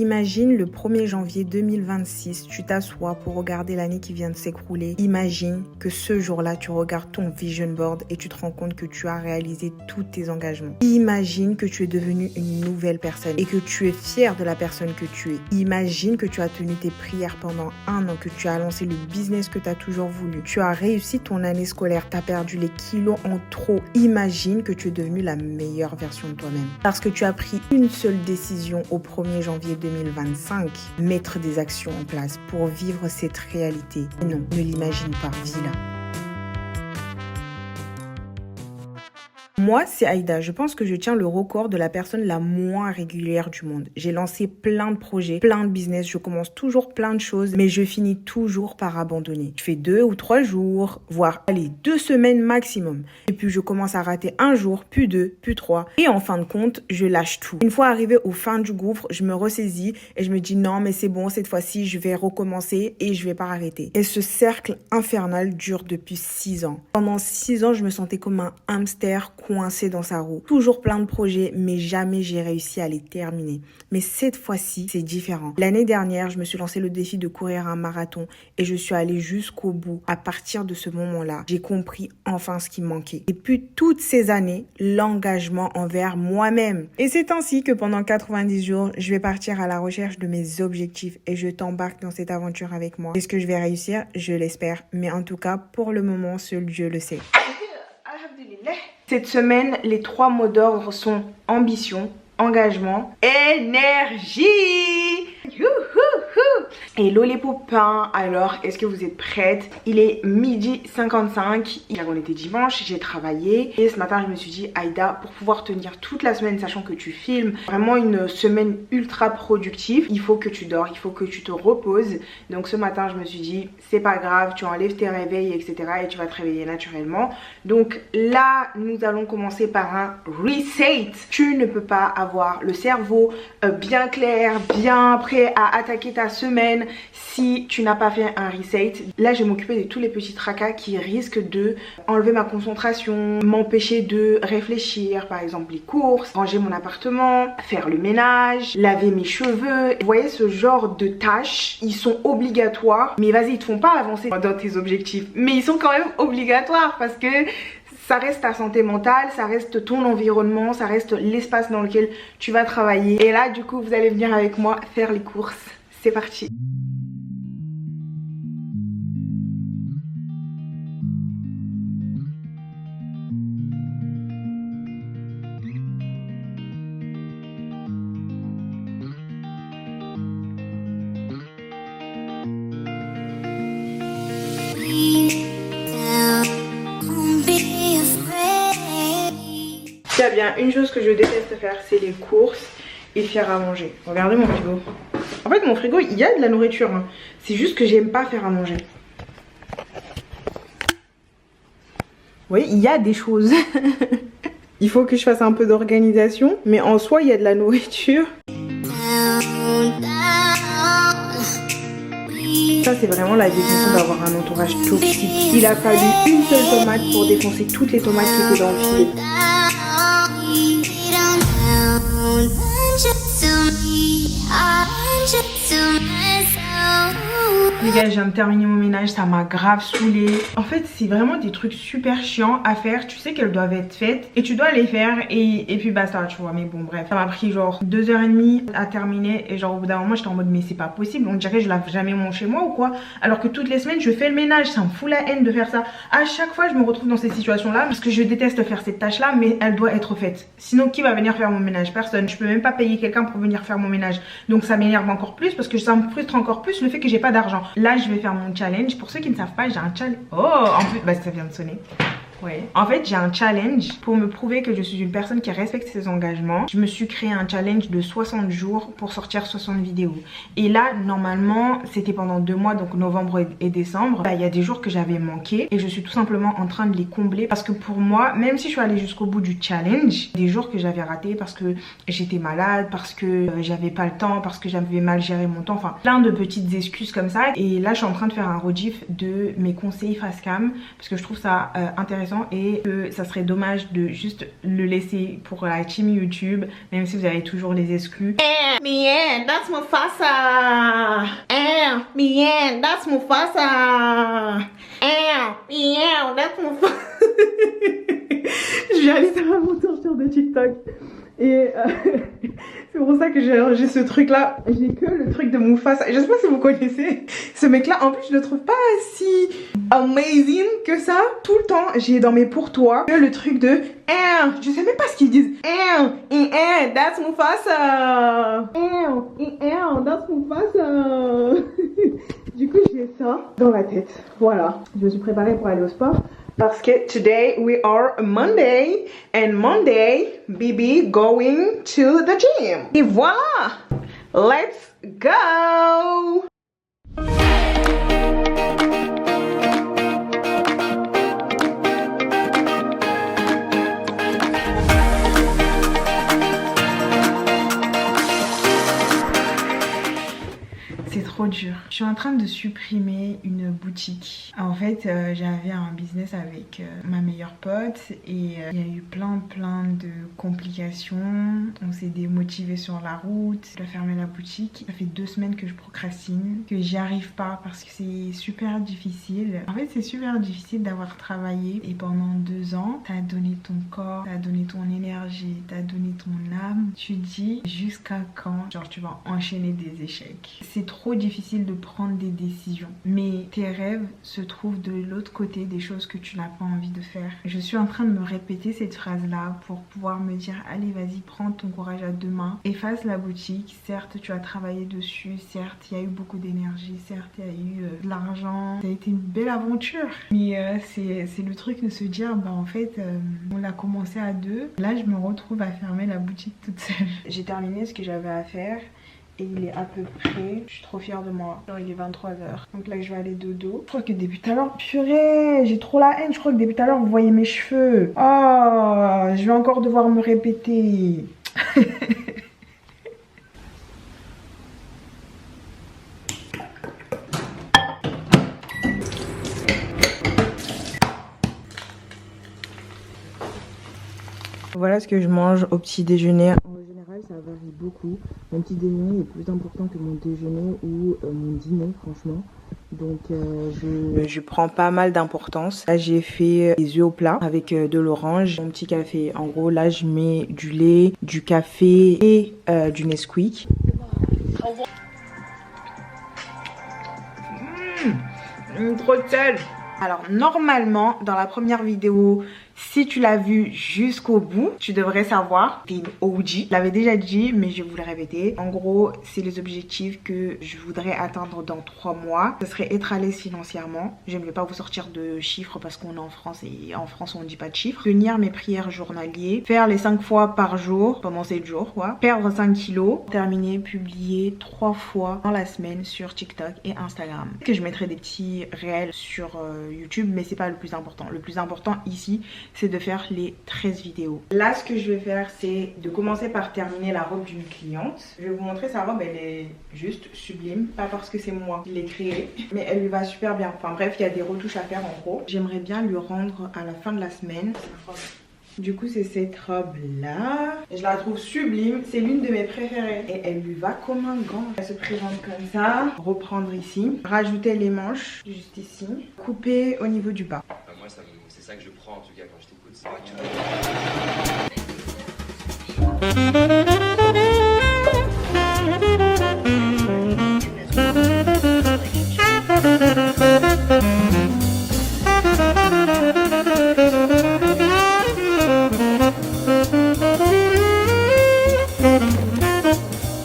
Imagine le 1er janvier 2026, tu t'assois pour regarder l'année qui vient de s'écrouler. Imagine que ce jour-là, tu regardes ton vision board et tu te rends compte que tu as réalisé tous tes engagements. Imagine que tu es devenu une nouvelle personne et que tu es fier de la personne que tu es. Imagine que tu as tenu tes prières pendant 1 an, que tu as lancé le business que tu as toujours voulu. Tu as réussi ton année scolaire, tu as perdu les kilos en trop. Imagine que tu es devenu la meilleure version de toi-même. Parce que tu as pris une seule décision au 1er janvier 2025, mettre des actions en place pour vivre cette réalité. Et non, ne l'imagine pas, vis-la. Moi, c'est Aïda. Je pense que je tiens le record de la personne la moins régulière du monde. J'ai lancé plein de projets, plein de business. Je commence toujours plein de choses, mais je finis toujours par abandonner. Je fais 2 ou 3 jours, voire 2 semaines maximum. Et puis, je commence à rater 1 jour, puis 2, puis 3. Et en fin de compte, je lâche tout. Une fois arrivé au fin du gouffre, je me ressaisis et je me dis non, mais c'est bon, cette fois-ci, je vais recommencer et je vais pas arrêter. Et ce cercle infernal dure depuis 6 ans. Pendant 6 ans, je me sentais comme un hamster coincé dans sa roue. Toujours plein de projets, mais jamais j'ai réussi à les terminer. Mais cette fois-ci, c'est différent. L'année dernière, je me suis lancé le défi de courir un marathon et je suis allée jusqu'au bout. À partir de ce moment-là, j'ai compris enfin ce qui me manquait. Et puis toutes ces années, l'engagement envers moi-même. Et c'est ainsi que pendant 90 jours, je vais partir à la recherche de mes objectifs et je t'embarque dans cette aventure avec moi. Est-ce que je vais réussir? Je l'espère. Mais en tout cas, pour le moment, seul Dieu le sait. Cette semaine, les 3 mots d'ordre sont ambition, engagement, énergie. Hello les poupins, alors est-ce que vous êtes prêtes? Il est 12h55, hier on était dimanche, j'ai travaillé et ce matin je me suis dit Aïda, pour pouvoir tenir toute la semaine sachant que tu filmes vraiment une semaine ultra productive, il faut que tu dors, il faut que tu te reposes. Donc ce matin je me suis dit c'est pas grave, tu enlèves tes réveils etc et tu vas te réveiller naturellement. Donc là nous allons commencer par un reset. Tu ne peux pas avoir le cerveau bien clair, bien prêt à attaquer ta semaine si tu n'as pas fait un reset. Là je vais m'occuper de tous les petits tracas qui risquent de enlever ma concentration, m'empêcher de réfléchir, par exemple les courses, ranger mon appartement, faire le ménage, laver mes cheveux. Vous voyez ce genre de tâches, ils sont obligatoires, mais vas-y ils te font pas avancer dans tes objectifs, mais ils sont quand même obligatoires parce que ça reste ta santé mentale, ça reste ton environnement, ça reste l'espace dans lequel tu vas travailler. Et là du coup vous allez venir avec moi faire les courses. C'est parti. Il y a bien une chose que je déteste faire, c'est les courses et faire à manger. Regardez mon frigo. En fait mon frigo il y a de la nourriture hein. C'est juste que j'aime pas faire à manger. Vous voyez il y a des choses. Il faut que je fasse un peu d'organisation, mais en soi il y a de la nourriture. Ça c'est vraiment la définition d'avoir un entourage toxique. Il a fallu une seule tomate pour défoncer toutes les tomates qui étaient dans le filet. Les gars, je viens de terminer mon ménage, ça m'a grave saoulée. En fait, c'est vraiment des trucs super chiants à faire. Tu sais qu'elles doivent être faites et tu dois les faire et puis basta, tu vois. Mais bon, bref, ça m'a pris genre 2h30 à terminer et genre au bout d'un moment, j'étais en mode mais c'est pas possible. On dirait que je lave jamais mon chez moi ou quoi. Alors que toutes les semaines, je fais le ménage. Ça me fout la haine de faire ça. À chaque fois, je me retrouve dans ces situations-là parce que je déteste faire cette tâche-là, mais elle doit être faite. Sinon, qui va venir faire mon ménage? Personne. Je peux même pas payer quelqu'un pour venir faire mon ménage. Donc ça m'énerve encore plus parce que ça me frustre encore plus le fait que j'ai pas d'argent. Là je vais faire mon challenge. Pour ceux qui ne savent pas, j'ai un challenge. Oh en plus bah ça vient de sonner. Ouais. En fait, j'ai un challenge pour me prouver que je suis une personne qui respecte ses engagements. Je me suis créé un challenge de 60 jours pour sortir 60 vidéos. Et là, normalement, c'était pendant 2 mois, donc novembre et décembre. Bah, il y a des jours que j'avais manqué et je suis tout simplement en train de les combler parce que pour moi, même si je suis allée jusqu'au bout du challenge, des jours que j'avais raté parce que j'étais malade, parce que j'avais pas le temps, parce que j'avais mal géré mon temps, enfin plein de petites excuses comme ça. Et là, je suis en train de faire un rediff de mes conseils face cam parce que je trouve ça intéressant intéressant et que ça serait dommage de juste le laisser pour la team YouTube, même si vous avez toujours les exclus. Mian, that's Mufasa. Mian, that's Mufasa. Mian, that's Mufasa. Je viens littéralement sortir de TikTok et c'est pour ça que j'ai ce truc là. J'ai que le truc de Mufasa. Je sais pas si vous connaissez ce mec là. En plus je le trouve pas si amazing que ça. Tout le temps j'ai dans mes pour toi que le truc de je sais même pas ce qu'ils disent. That's Mufasa. That's Mufasa. Du coup j'ai ça dans la tête. Voilà. Je me suis préparée pour aller au sport. Parce que today we are Monday and Monday Bibi going to the gym. Et voilà, let's go. C'est trop dur. Je suis en train de supprimer une boutique. En fait, j'avais un business avec ma meilleure pote et il y a eu plein de complications. On s'est démotivé sur la route. Je dois fermer la boutique. Ça fait 2 semaines que je procrastine, que j'y arrive pas parce que c'est super difficile. En fait, c'est super difficile d'avoir travaillé et pendant 2 ans, t'as donné ton corps, t'as donné ton énergie, t'as donné ton âme. Tu dis jusqu'à quand, genre tu vas enchaîner des échecs. C'est trop difficile de prendre des décisions, mais tes rêves se trouvent de l'autre côté des choses que tu n'as pas envie de faire. Je suis en train de me répéter cette phrase là pour pouvoir me dire allez vas-y, prends ton courage à 2 mains, efface la boutique. Certes tu as travaillé dessus, certes il y a eu beaucoup d'énergie, certes il y a eu de l'argent, ça a été une belle aventure, mais c'est le truc de se dire bah en fait on l'a commencé à 2, là je me retrouve à fermer la boutique toute seule. J'ai terminé ce que j'avais à faire et il est à peu près, je suis trop fière de moi. Alors il est 23h, donc là je vais aller dodo. Je crois que depuis tout à l'heure, purée, j'ai trop la haine. Je crois que depuis tout à l'heure vous voyez mes cheveux. Oh, je vais encore devoir me répéter. Voilà ce que je mange au petit déjeuner. En général, ça varie beaucoup. Mon petit déjeuner est plus important que mon déjeuner ou mon dîner, franchement. Donc, je prends pas mal d'importance. Là, j'ai fait des œufs au plat avec de l'orange. Mon petit café. En gros, là, je mets du lait, du café et du Nesquik. Trop de sel. Alors, normalement, dans la première vidéo, si tu l'as vu jusqu'au bout, tu devrais savoir, t'es une OG. Je l'avais déjà dit, mais je vais vous le répéter. En gros, c'est les objectifs que je voudrais atteindre dans 3 mois. Ce serait être à l'aise financièrement. Je ne vais pas vous sortir de chiffres parce qu'on est en France et en France, on ne dit pas de chiffres. Tenir mes prières journaliers. Faire les 5 fois par jour, pendant 7 jours, quoi. Perdre 5 kilos. Terminer, publier 3 fois dans la semaine sur TikTok et Instagram. Que je mettrai des petits réels sur YouTube, mais c'est pas le plus important. Le plus important ici, c'est de faire les 13 vidéos. Là, ce que je vais faire, c'est de commencer par terminer la robe d'une cliente. Je vais vous montrer sa robe, elle est juste sublime. Pas parce que c'est moi qui l'ai créée, mais elle lui va super bien. Enfin bref, il y a des retouches à faire en gros. J'aimerais bien lui rendre à la fin de la semaine. Du coup, c'est cette robe-là. Je la trouve sublime. C'est l'une de mes préférées. Et elle lui va comme un gant. Elle se présente comme ça. Reprendre ici. Rajouter les manches juste ici. Couper au niveau du bas. Moi, c'est ça que je prends en tout cas quand je t'écoute.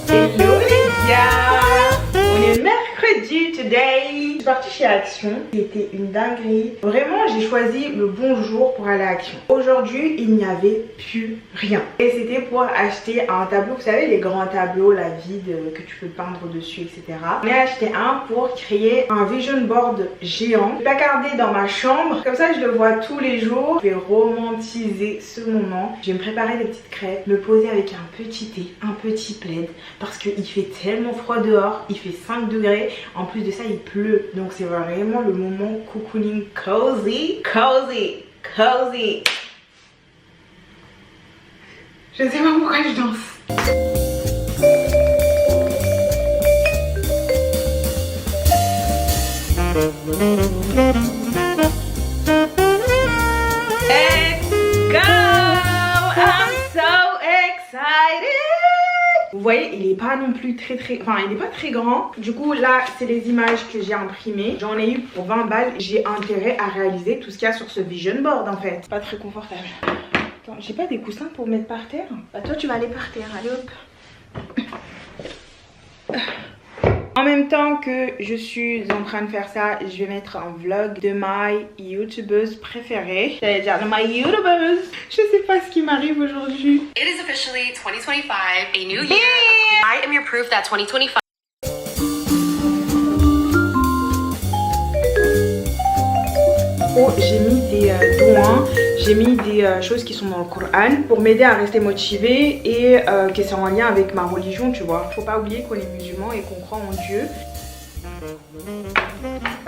Hello les gars, on est mercredi today. Je suis partie chez Action, c'était une dinguerie. Vraiment, j'ai choisi le bon jour pour aller à Action. Aujourd'hui, il n'y avait plus rien. Et c'était pour acheter un tableau, vous savez, les grands tableaux, la vide que tu peux peindre dessus, etc. J'en ai acheté un pour créer un vision board géant. Je vais placarder dans ma chambre, comme ça je le vois tous les jours. Je vais romantiser ce moment. Je vais me préparer des petites crêpes, me poser avec un petit thé, un petit plaid, parce qu'il fait tellement froid dehors, il fait 5 degrés. En plus de ça, il pleut. Donc c'est vraiment le moment cocooning cozy, cozy, cozy. Je sais pas pourquoi je danse. Let's go! I'm so excited! Vous voyez, il est pas non plus enfin il est pas très grand. Du coup là c'est les images que j'ai imprimées. J'en ai eu pour 20 balles. J'ai intérêt à réaliser tout ce qu'il y a sur ce vision board en fait. Pas très confortable. Attends, j'ai pas des coussins pour mettre par terre? Bah toi tu vas aller par terre, allez hop. En même temps que je suis en train de faire ça, je vais mettre un vlog de my youtubeuse préférée. J'allais dire de my youtubeuse. Je sais pas ce qui m'arrive aujourd'hui. It is officially 2025, a new year. I am your proof that 2025. Oh, j'ai mis des doigts, j'ai mis des choses qui sont dans le Coran pour m'aider à rester motivée et qui sont en lien avec ma religion, tu vois. Faut pas oublier qu'on est musulman et qu'on croit en Dieu.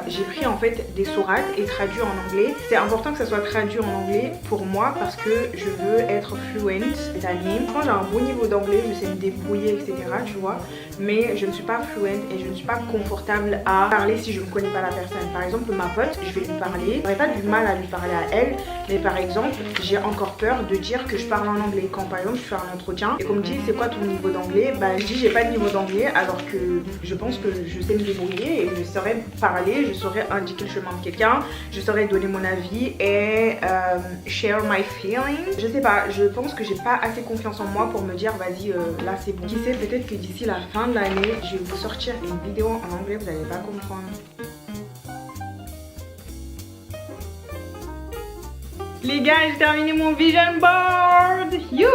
J'ai pris en fait des sourates et traduit en anglais. C'est important que ça soit traduit en anglais pour moi parce que je veux être fluent italien. Quand j'ai un bon niveau d'anglais, je sais me débrouiller, etc. Tu vois. Mais je ne suis pas fluent et je ne suis pas confortable à parler si je ne connais pas la personne. Par exemple, ma pote, je vais lui parler. J'aurais pas du mal à lui parler à elle. Mais par exemple, j'ai encore peur de dire que je parle en anglais. Quand par exemple, je fais un entretien et qu'on me dit c'est quoi ton niveau d'anglais, bah je dis j'ai pas de niveau d'anglais alors que je pense que je sais me débrouiller et je saurais parler, je saurais indiquer le chemin de quelqu'un, je saurais donner mon avis et share my feelings. Je sais pas, je pense que j'ai pas assez confiance en moi pour me dire vas-y là c'est bon. Qui sait, peut-être que d'ici la fin de l'année, je vais vous sortir une vidéo en anglais, vous allez pas comprendre. Les gars, j'ai terminé mon vision board. Youhou!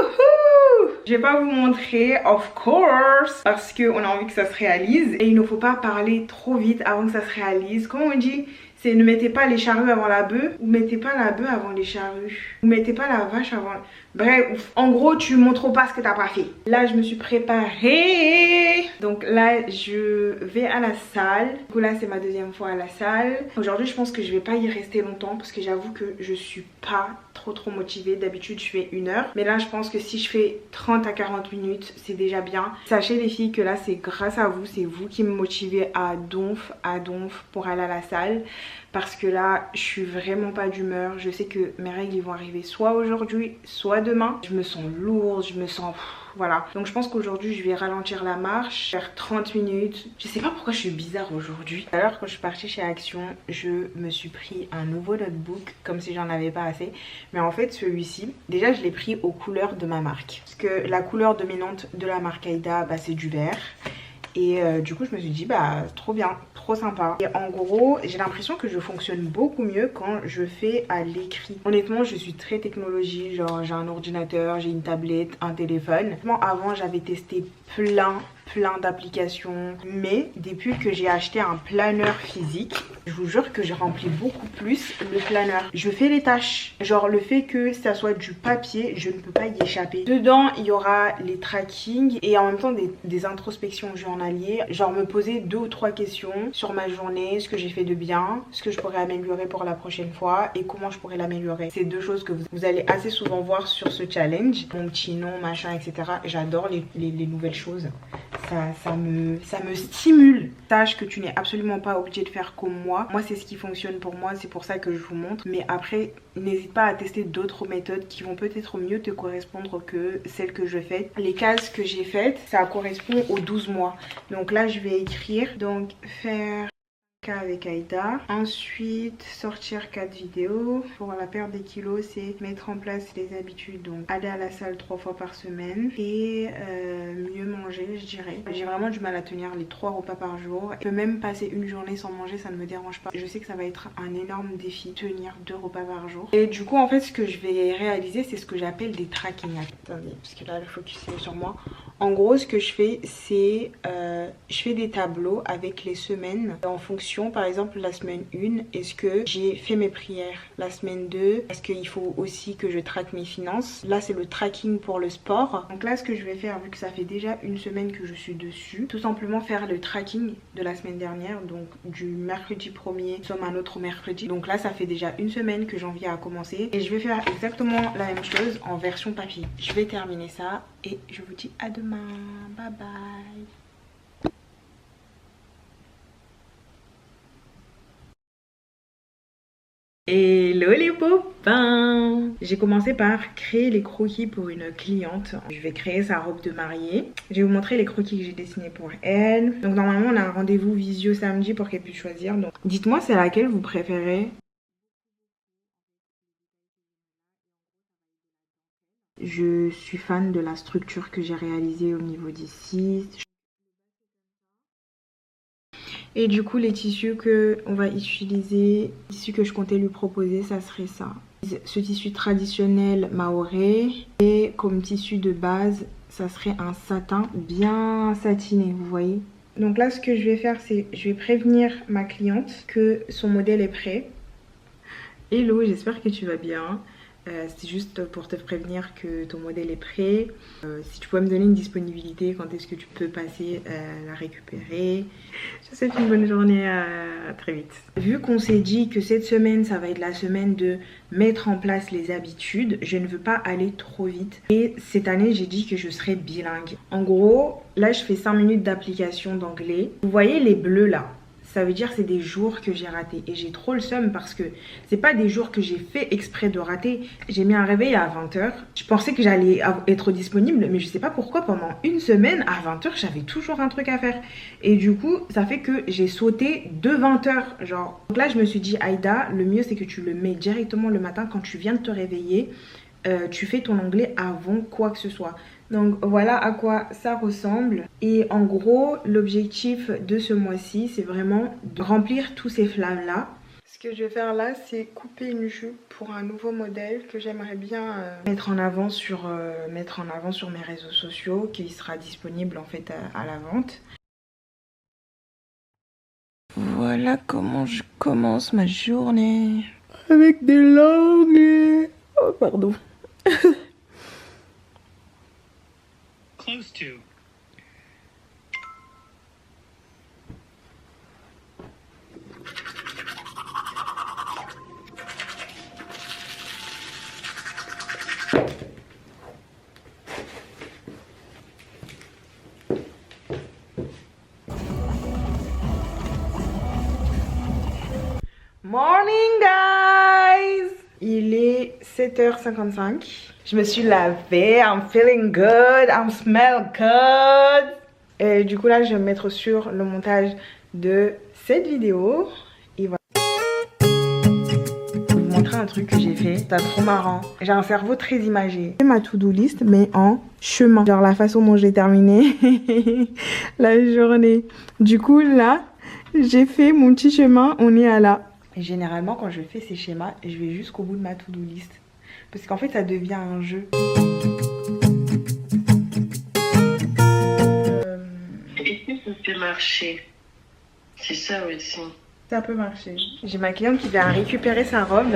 Je vais pas vous montrer, of course, parce qu'on a envie que ça se réalise. Et il ne faut pas parler trop vite avant que ça se réalise. Comment on dit? C'est ne mettez pas les charrues avant la bœuf, ou mettez pas la bœuf avant les charrues, ou mettez pas la vache avant... Bref, en gros, tu montres pas ce que t'as pas fait. Là, je me suis préparée. Donc là, je vais à la salle. Du coup, là, c'est ma deuxième fois à la salle. Aujourd'hui, je pense que je vais pas y rester longtemps parce que j'avoue que je suis pas trop motivée. D'habitude, je fais 1 heure. Mais là, je pense que si je fais 30 à 40 minutes, c'est déjà bien. Sachez les filles que là, c'est grâce à vous. C'est vous qui me motivez à donf pour aller à la salle. Parce que là, je suis vraiment pas d'humeur. Je sais que mes règles ils vont arriver soit aujourd'hui, soit demain. Je me sens lourde, je me sens... Voilà. Donc je pense qu'aujourd'hui, je vais ralentir la marche, faire 30 minutes. Je sais pas pourquoi je suis bizarre aujourd'hui. Alors quand je suis partie chez Action, je me suis pris un nouveau notebook, comme si j'en avais pas assez. Mais en fait, celui-ci, déjà, je l'ai pris aux couleurs de ma marque. Parce que la couleur dominante de la marque Aïda, bah, c'est du vert. Et du coup je me suis dit bah trop bien, trop sympa. Et en gros j'ai l'impression que je fonctionne beaucoup mieux quand je fais à l'écrit. Honnêtement je suis très technologie, genre j'ai un ordinateur, j'ai une tablette, un téléphone. Avant j'avais testé plein d'applications, mais depuis que j'ai acheté un planeur physique, je vous jure que j'ai rempli beaucoup plus le planeur. Je fais les tâches, genre le fait que ça soit du papier, je ne peux pas y échapper. Dedans il y aura les trackings et en même temps des introspections journalières, genre me poser 2 ou 3 questions sur ma journée, ce que j'ai fait de bien, ce que je pourrais améliorer pour la prochaine fois et comment je pourrais l'améliorer. C'est 2 choses que vous allez assez souvent voir sur ce challenge. Mon petit nom, machin, etc. J'adore les nouvelles choses. Ça me stimule. Sache que tu n'es absolument pas obligé de faire comme moi. Moi c'est ce qui fonctionne pour moi, c'est pour ça que je vous montre. Mais après n'hésite pas à tester d'autres méthodes qui vont peut-être mieux te correspondre que celles que je fais. Les cases que j'ai faites, ça correspond aux 12 mois. Donc là je vais écrire, donc faire avec Aïda. Ensuite, sortir 4 vidéos. Pour la perte des kilos, c'est mettre en place les habitudes. Donc, aller à la salle 3 fois par semaine et mieux manger, je dirais. J'ai vraiment du mal à tenir les 3 repas par jour. Je peux même passer une journée sans manger, ça ne me dérange pas. Je sais que ça va être un énorme défi, tenir 2 repas par jour. Et du coup, en fait, ce que je vais réaliser, c'est ce que j'appelle des tracking. Attendez, parce que là, le focus est sur moi. En gros, ce que je fais, c'est je fais des tableaux avec les semaines en fonction question. Par exemple, la semaine 1, est-ce que j'ai fait mes prières? La semaine 2, est-ce qu'il faut aussi que je traque mes finances? Là, c'est le tracking pour le sport. Donc là, ce que je vais faire, vu que ça fait déjà une semaine que je suis dessus, tout simplement faire le tracking de la semaine dernière. Donc du mercredi 1er, nous sommes un autre mercredi. Donc là, ça fait déjà une semaine que janvier a commencé. Et je vais faire exactement la même chose en version papier. Je vais terminer ça et je vous dis à demain. Bye bye. Hello les copains! J'ai commencé par créer les croquis pour une cliente. Je vais créer sa robe de mariée. Je vais vous montrer les croquis que j'ai dessinés pour elle. Donc normalement on a un rendez-vous visio samedi pour qu'elle puisse choisir. Donc dites-moi c'est laquelle vous préférez. Je suis fan de la structure que j'ai réalisée au niveau d'ici. Et du coup, les tissus qu'on va utiliser, les tissus que je comptais lui proposer, ça serait ça. Ce tissu traditionnel maoré. Et comme tissu de base, ça serait un satin bien satiné, vous voyez. Donc là, ce que je vais faire, c'est je vais prévenir ma cliente que son modèle est prêt. Hello, j'espère que tu vas bien. C'est juste pour te prévenir que ton modèle est prêt. Si tu peux me donner une disponibilité, quand est-ce que tu peux passer la récupérer. Je te souhaite une bonne journée, à très vite. Vu qu'on s'est dit que cette semaine, ça va être la semaine de mettre en place les habitudes, je ne veux pas aller trop vite. Et cette année, j'ai dit que je serais bilingue. En gros, là, je fais 5 minutes d'application d'anglais. Vous voyez les bleus là? Ça veut dire que c'est des jours que j'ai ratés. Et j'ai trop le seum parce que c'est pas des jours que j'ai fait exprès de rater. J'ai mis un réveil à 20 h. Je pensais que j'allais être disponible, mais je sais pas pourquoi pendant une semaine à 20 h, j'avais toujours un truc à faire. Et du coup, ça fait que j'ai sauté de 20 h. Genre. Donc là, je me suis dit, Aïda, le mieux c'est que tu le mets directement le matin quand tu viens de te réveiller. Tu fais ton anglais avant quoi que ce soit. Donc voilà à quoi ça ressemble. Et en gros, l'objectif de ce mois-ci, c'est vraiment de remplir tous ces flammes-là. Ce que je vais faire là, c'est couper une jupe pour un nouveau modèle que j'aimerais bien mettre en avant sur mes réseaux sociaux, qui sera disponible en fait à la vente. Voilà comment je commence ma journée. Avec des langues. Oh pardon. Close to. Morning guys! Il est 7h55. Je me suis lavée. I'm feeling good. I'm smell good. Et du coup là, je vais me mettre sur le montage de cette vidéo. Et voilà. Je vais vous montrer un truc que j'ai fait. C'est trop marrant. J'ai un cerveau très imagé. C'est ma to-do list, mais en chemin. Genre la façon dont j'ai terminé la journée. Du coup là, j'ai fait mon petit chemin. On est à la... Et généralement, quand je fais ces schémas, je vais jusqu'au bout de ma to-do list. Parce qu'en fait, ça devient un jeu. Et puis, ça peut marcher. C'est ça aussi. Ça peut marcher. J'ai ma cliente qui vient récupérer sa robe.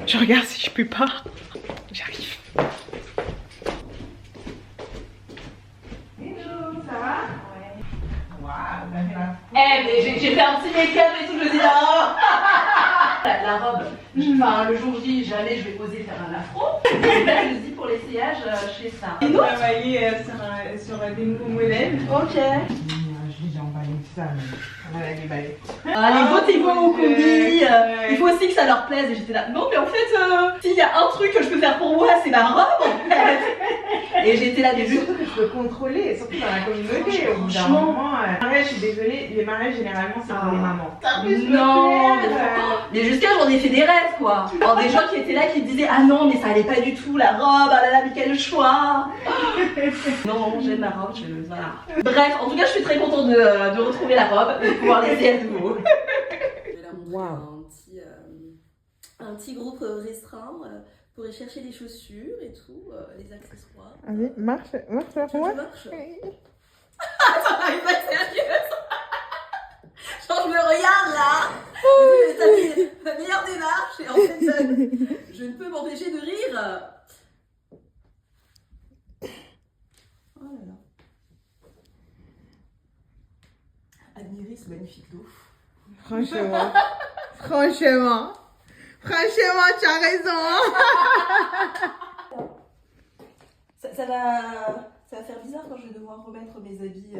Je regarde si je peux pas. J'arrive. Hello, ça va? Eh mais j'ai fait un petit make-up et tout, je me dis ah la robe, enfin le jour J jamais je vais oser faire un afro. Et là je me dis pour l'essayage je fais ça. Et nous travailler sur des nouveaux modèles. Ok. J'ai emballé ça, mais on va la déballer. Ah, les autres ils vont au combi, il faut aussi que ça leur plaise et j'étais là. Non mais en fait s'il y a un truc que je peux faire pour moi c'est ma robe en fait. Et j'étais là des surtout que je peux contrôler, surtout dans la communauté. Franchement, je suis désolée, les mariages généralement c'est pour les mamans. Non, mais jusqu'à j'en ai fait des rêves quoi. Alors des gens qui étaient là qui disaient ah non mais ça allait pas du tout la robe, ah là là mais quel choix. Non, j'aime ma robe, voilà. Bref, en tout cas je suis très contente de retrouver la robe et de pouvoir l'essayer à nouveau. Je vais leur montrer un petit groupe restreint pour aller chercher les chaussures et tout, les accessoires. Allez, marche pour moi. Marche. Attends, elle est pas sérieuse. Je ne peux m'empêcher de rire. Oh là là. Admirer ce magnifique dos. Franchement, franchement, tu as raison. Hein. Ça va faire bizarre quand je vais devoir remettre mes habits.